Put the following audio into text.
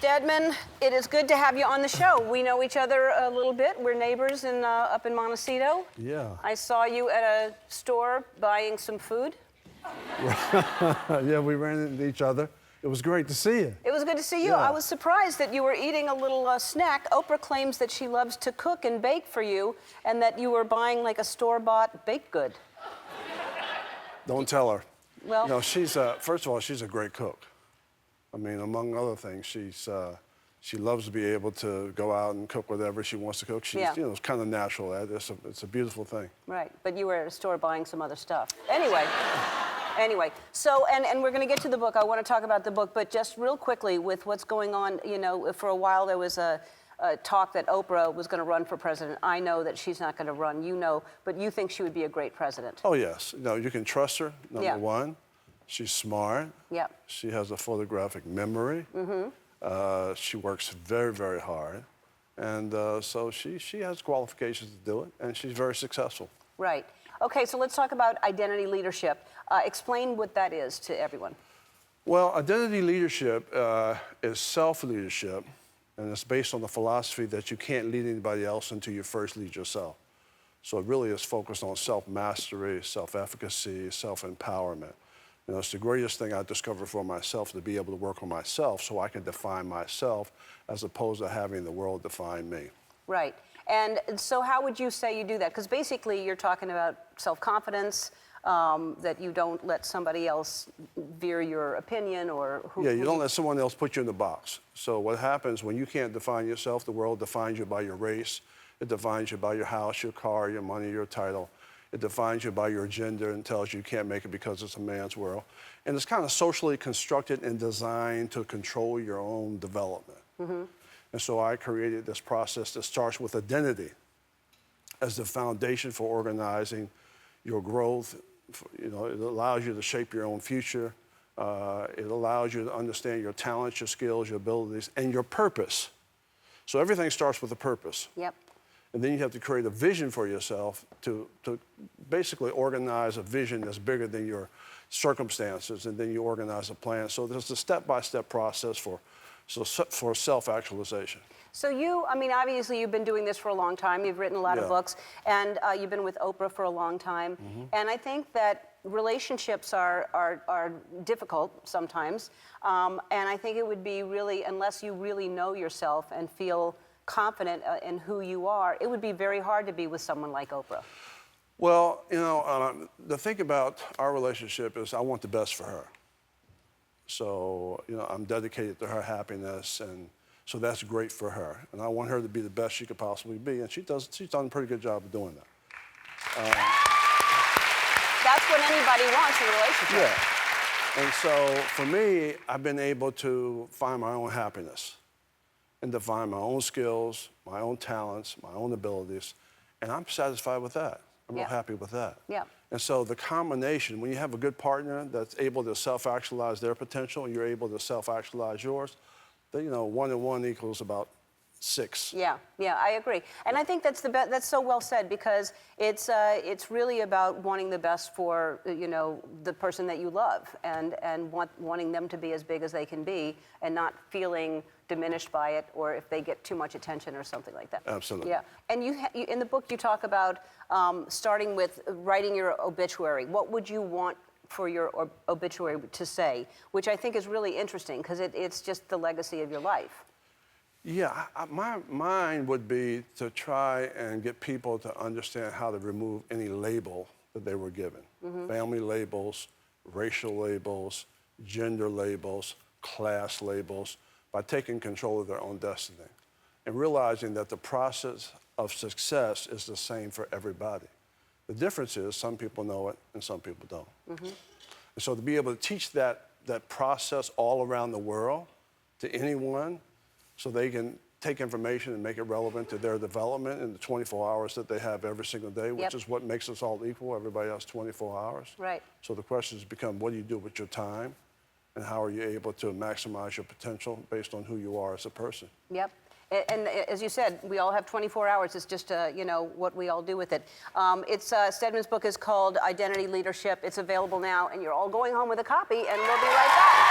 Stedman, it is good to have you on the show. We know each other a little bit. We're neighbors up in Montecito. Yeah. I saw you at a store buying some food. Yeah, we ran into each other. It was great to see you. It was good to see you. Yeah. I was surprised that you were eating a little snack. Oprah claims that she loves to cook and bake for you, and that you were buying like a store-bought baked good. Don't tell her. Well, No, first of all, she's a great cook. I mean, among other things, she loves to be able to go out and cook whatever she wants to cook. She's, it's kind of natural. It's a beautiful thing. Right, but you were at a store buying some other stuff. Anyway, so, and we're going to get to the book. I want to talk about the book, but just real quickly with what's going on, for a while there was a talk that Oprah was going to run for president. I know that she's not going to run, but you think she would be a great president. Oh, yes. You can trust her, number one. She's smart. Yeah. She has a photographic memory. She works very, very hard. And so she has qualifications to do it, and she's very successful. Right. Okay, so let's talk about identity leadership. Explain what that is to everyone. Well, identity leadership is self-leadership, and it's based on the philosophy that you can't lead anybody else until you first lead yourself. So it really is focused on self-mastery, self-efficacy, self-empowerment. It's the greatest thing I've discovered for myself, to be able to work on myself so I can define myself as opposed to having the world define me. Right. And so how would you say you do that? Because basically you're talking about self-confidence, that you don't let somebody else veer your opinion or who... Yeah, you don't let someone else put you in the box. So what happens when you can't define yourself, the world defines you by your race, it defines you by your house, your car, your money, your title. It defines you by your gender and tells you can't make it because it's a man's world. And it's kind of socially constructed and designed to control your own development. And so I created this process that starts with identity as the foundation for organizing your growth. It allows you to shape your own future. It allows you to understand your talents, your skills, your abilities, and your purpose. So everything starts with a purpose. Yep. And then you have to create a vision for yourself to basically organize a vision that's bigger than your circumstances, and then you organize a plan. So there's a step-by-step process for self-actualization. So obviously you've been doing this for a long time. You've written a lot of books, and you've been with Oprah for a long time. And I think that relationships are difficult sometimes. And I think it would be really, unless you really know yourself and feel confident in who you are, it would be very hard to be with someone like Oprah. Well, the thing about our relationship is I want the best for her. So, I'm dedicated to her happiness, and so that's great for her. And I want her to be the best she could possibly be, and she's done a pretty good job of doing that. That's what anybody wants in a relationship. Yeah. And so, for me, I've been able to find my own happiness and define my own skills, my own talents, my own abilities, and I'm satisfied with that. I'm real happy with that. Yeah. And so the combination, when you have a good partner that's able to self-actualize their potential and you're able to self-actualize yours, then 1 and 1 equals about 6. Yeah, I agree. And I think that's that's so well said, because it's really about wanting the best for the person that you love, and wanting them to be as big as they can be, and not feeling diminished by it, or if they get too much attention or something like that. Absolutely. Yeah. And you in the book you talk about starting with writing your obituary. What would you want for your obituary to say? Which I think is really interesting, because it's just the legacy of your life. Yeah, mine would be to try and get people to understand how to remove any label that they were given. Family labels, racial labels, gender labels, class labels, by taking control of their own destiny and realizing that the process of success is the same for everybody. The difference is some people know it and some people don't. And so to be able to teach that process all around the world to anyone, so they can take information and make it relevant to their development in the 24 hours that they have every single day, which is what makes us all equal. Everybody has 24 hours. Right. So the questions become, what do you do with your time? And how are you able to maximize your potential based on who you are as a person? Yep. And as you said, we all have 24 hours. It's just, what we all do with it. Stedman's book is called Identity Leadership. It's available now, and you're all going home with a copy, and we'll be right back.